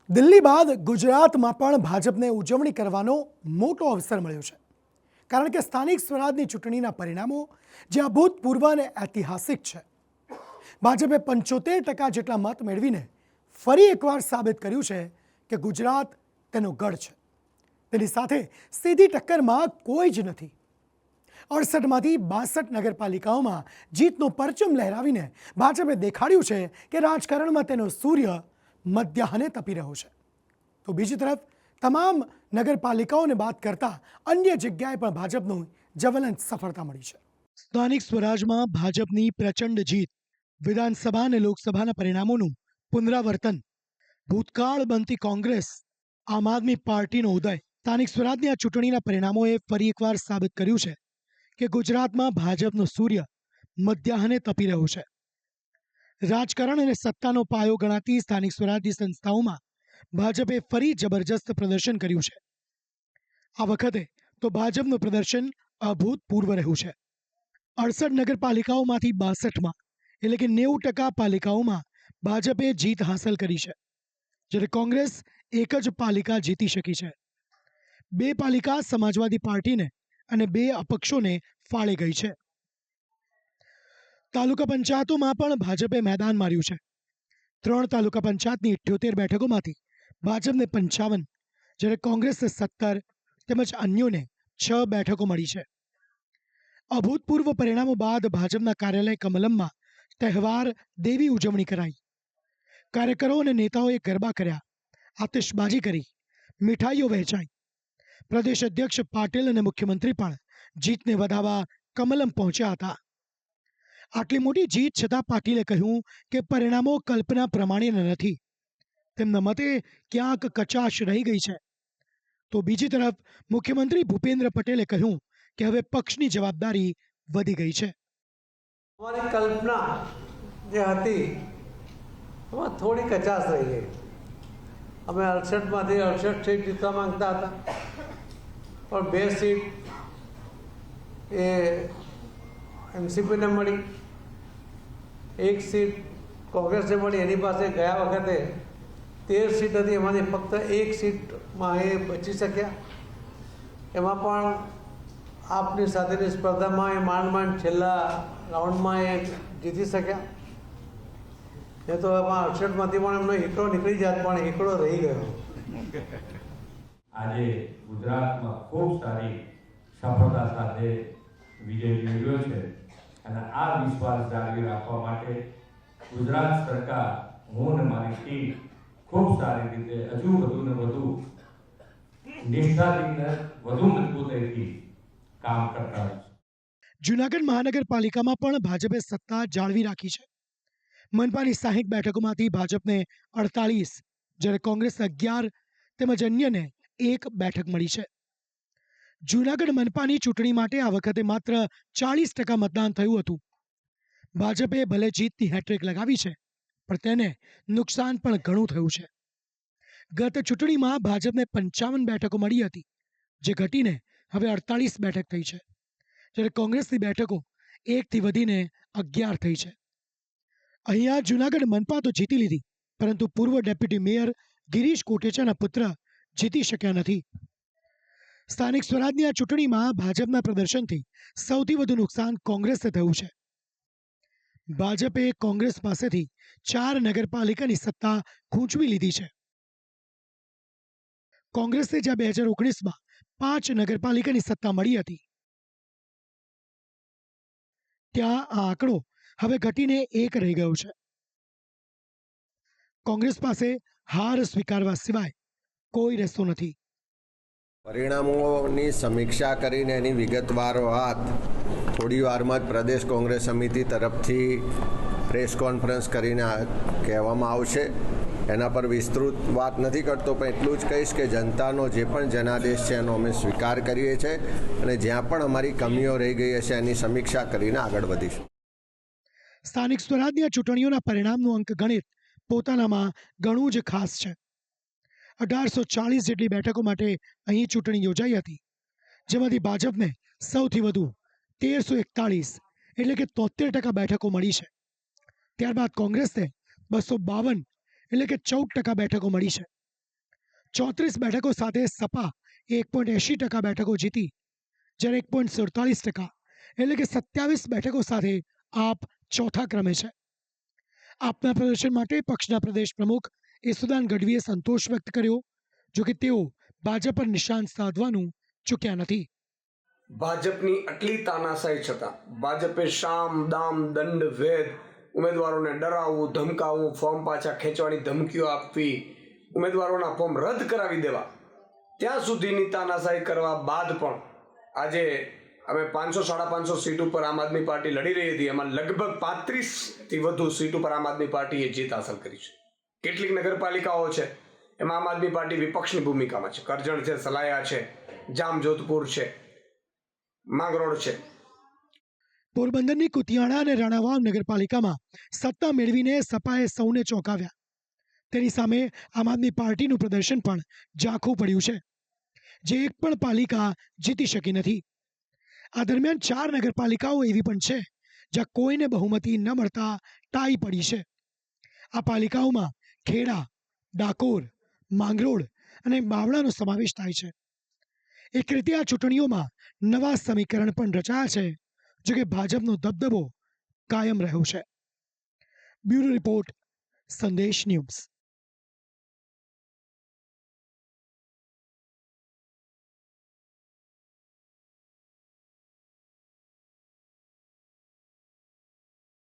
દિલ્હી બાદ ગુજરાતમાં પણ ભાજપને ઉજવણી કરવાનો મોટો અવસર મળ્યો છે, કારણ કે સ્થાનિક સ્વરાજની ચૂંટણીના પરિણામો જે અભૂતપૂર્વ અને ઐતિહાસિક છે. ભાજપે 75% જેટલા મત મેળવીને ફરી એકવાર સાબિત કર્યું છે કે ગુજરાત તેનો ગઢ છે. તેની સાથે સીધી ટક્કરમાં કોઈ જ નથી. 68માંથી 62 નગરપાલિકાઓમાં જીતનો પરચમ લહેરાવીને ભાજપે દેખાડ્યું છે કે રાજકારણમાં તેનો સૂર્ય મધ્યાહને તપી રહ્યો છે. તો બીજી તરફ તમામ નગરપાલિકાઓને બાદ કરતા અન્ય જગ્યાએ પણ ભાજપનું જ્વલંત સફળતા મળી છે. સ્થાનિક સ્વરાજમાં ભાજપની પ્રચંડ જીત, વિધાનસભા અને લોકસભાના પરિણામોનું પુનરાવર્તન, ભૂતકાળ બનતી કોંગ્રેસ, આમ આદમી પાર્ટીનો ઉદય. સ્થાનિક સ્વરાજની આ ચૂંટણીના પરિણામોએ ફરી એકવાર સાબિત કર્યું છે કે ગુજરાતમાં ભાજપનો સૂર્ય મધ્યાહને તપી રહ્યો છે. રાજકારણ અને સત્તાનો પાયો ગણાતી સ્થાનિક સ્વરાજની સંસ્થાઓમાં ભાજપે ફરી જબરજસ્ત પ્રદર્શન કર્યું છે. આ વખતે તો ભાજપનું પ્રદર્શન અભૂતપૂર્વ રહ્યું છે. 68 નગરપાલિકાઓમાંથી 62માં એટલે કે 90% પાલિકાઓમાં ભાજપે જીત હાંસલ કરી છે, જ્યારે કોંગ્રેસ એક જ પાલિકા જીતી શકી છે. 2 પાલિકા સમાજવાદી પાર્ટીને અને 2 અપક્ષોને ફાળે ગઈ છે. તાલુકા પંચાયતોમાં પણ ભાજપે મેદાન માર્યું છે. 3 તાલુકા પંચાયતની 78 બેઠકોમાંથી ભાજપને 55, જ્યારે કોંગ્રેસને 17 તેમજ અન્યોને 6 બેઠકો મળી છે. અભૂતપૂર્વ પરિણામો બાદ ભાજપના કાર્યાલય કમલમમાં તહેવાર દેવી ઉજવણી કરાઈ. કાર્યકરો અને નેતાઓએ ગરબા કર્યા, આતિશબાજી કરી, મીઠાઈઓ વહેંચાઈ. પ્રદેશ અધ્યક્ષ પાટીલ અને મુખ્યમંત્રી પણ જીતને વધાવવા કમલમ પહોંચ્યા હતા. આટલી મોટી જીત છતાં પાટીલે કહ્યું કે પરિણામો કલ્પના પ્રમાણેના નથી. તેમના મતે ક્યાંક કચાશ રહી ગઈ છે. તો બીજી તરફ મુખ્યમંત્રી ભૂપેન્દ્ર પટેલે કહ્યું કે હવે પક્ષની જવાબદારી વધી ગઈ છે. અમારી કલ્પના જે હતી એમાં થોડી કચાશ રહી ગઈ. અમે 68માંથી 68 સીટ જીતવા માંગતા હતા, પણ 2 સીટ એ એનસીપીને મળી, 1 સીટ કોંગ્રેસને મળી. એની પાસે ગયા વખતે 13 સીટ હતી, એમાંથી ફક્ત 1 સીટમાં એ બચી શક્યા. એમાં પણ આપની સાથેની સ્પર્ધામાં એ માંડ છેલ્લા રાઉન્ડમાં એ જીતી શક્યા. એ તો એમાં 68માંથી પણ એમનો એકડો નીકળી જાત, પણ એકડો રહી ગયો. આજે ગુજરાતમાં ખૂબ સારી સફળતા સાથે વિજય મેળવ્યો છે, અને આ વિશ્વાસ જાળવી રાખવા માટે ગુજરાત સરકાર, હું અને મારી ટીમ ખૂબ સારી રીતે હજુ વધુ ને વધુ નિષ્ઠાથી વધુ મજબૂતાઈથી કામ કરતા હોય છે. જૂનાગઢ મહાનગરપાલિકામાં પણ ભાજપે સત્તા જાળવી રાખી છે. મનપાની 60 બેઠકોમાંથી ભાજપને 48, જ્યારે કોંગ્રેસ 11 તેમજ અન્યને 1 બેઠક મળી છે. જૂનાગઢ મનપાની ચૂંટણી માટે આ વખતે માત્ર 40% મતદાન થયું હતું. ભાજપે ભલે જીતની હેટ્રિક લગાવી છે, પણ તેને નુકસાન પણ ઘણું થયું છે. ગત ચૂંટણીમાં ભાજપને 55 બેઠકો મળી હતી, જે ઘટીને હવે 48 બેઠક થઈ છે, જ્યારે કોંગ્રેસની બેઠકો 1થી વધીને 11 થઈ છે. અહીંયા જૂનાગઢ મનપા તો જીતી લીધી, પરંતુ પૂર્વ ડેપ્યુટી મેયર ગિરીશ કોટેચાના પુત્ર જીતી શક્યા નથી. સ્થાનિક સ્વરાજની આ ચૂંટણીમાં ભાજપના પ્રદર્શનથી સૌથી વધુ નુકસાન કોંગ્રેસને થયું છે. ભાજપે કોંગ્રેસ પાસેથી 4 નગરપાલિકાની સત્તા ખૂંચવી લીધી છે. કોંગ્રેસને જ્યાં 2019માં 5 નગરપાલિકાની સત્તા મળી હતી, ત્યાં આ આંકડો હવે ઘટીને 1 રહી ગયો છે. કોંગ્રેસ પાસે હાર સ્વીકારવા સિવાય કોઈ રસ્તો નથી. પરિણામોની સમીક્ષા કરીને એની વિગતવાર વાત થોડી વારમાં જ પ્રદેશ કોંગ્રેસ સમિતિ તરફથી પ્રેસ કોન્ફરન્સ કરીને કહેવામાં આવશે. એના પર વિસ્તૃત વાત નથી કરતો, પણ એટલું જ કહીશ કે જનતાનો જે પણ જનાદેશ છે એનો અમે સ્વીકાર કરીએ છીએ, અને જ્યાં પણ અમારી કમીઓ રહી ગઈ હશે એની સમીક્ષા કરીને આગળ વધીશું. સ્થાનિક સ્વરાજની આ ચૂંટણીઓના પરિણામનું અંક ગણિત પોતાનામાં ઘણું જ ખાસ છે. 1840 જેટલી બેઠકો માટે અહીં ચૂંટણી યોજાઈ હતી, જેમાંથી ભાજપને સૌથી વધુ 1341 એટલે કે 73% બેઠકો મળી છે. ત્યારબાદ કોંગ્રેસને 252 એટલે કે 14% બેઠકો મળી છે. 34 બેઠકો સાથે સપા 1.80% બેઠકો જીતી, જ્યારે 1.47% એટલે કે 27 બેઠકો સાથે આપ ચોથા ક્રમે છે. આપના પ્રદર્શન માટે પક્ષના પ્રદેશ પ્રમુખ ઈસુદાન ગઢવીએ સંતોષ વ્યક્ત કર્યો, જોકે તેઓ ભાજપ પર નિશાન સાધવાનું ચૂક્યા નથી. ભાજપની આટલી તાનાશાહી છતાં ભાજપે શામ દામ દંડ ભેદ ઉમેદવારોને ડરાવવું, ધમકાવવું, ફોર્મ પાછા ખેંચવાની ધમકીઓ આપવી, ઉમેદવારોના ફોર્મ રદ કરાવી દેવા, ત્યાં સુધીની તાનાશાહી કરવા બાદ પણ આજે અમે 500-550 સીટ ઉપર આમ આદમી પાર્ટી લડી રહી હતી. એમાં લગભગ 35થી વધુ સીટ ઉપર આમ આદમી પાર્ટીએ જીત હાંસલ કરી છે. કેટલીક નગરપાલિકાઓ છે એમાં આમ આદમી પાર્ટી વિપક્ષની ભૂમિકામાં છે. કરજણ છે, સલાયા છે, જામજોધપુર છે, માંગરોળ છે. પોરબંદરની કુતિયાણા અને રાણાવાવ નગરપાલિકામાં સત્તા મેળવીને સપાએ સૌને ચોંકાવ્યા. તેની સામે આમ આદમી પાર્ટીનું પ્રદર્શન પણ ઝાંખું પડ્યું છે, જે એક પણ પાલિકા જીતી શકી નથી. આ દરમિયાન 4 નગરપાલિકાઓ એવી પણ છે જ્યાં કોઈને બહુમતી ન મળતા ટાઈ પડી છે. આ પાલિકાઓમાં ખેડા, ડાકોર, માંગરોળ અને બાવળાનો સમાવેશ થાય છે. એક રીતે આ ચૂંટણીઓમાં નવા સમીકરણ પણ રચાયા છે, જો કે ભાજપનો દબદબો કાયમ રહ્યો છે. બ્યુરો રિપોર્ટ, સંદેશ ન્યૂઝ.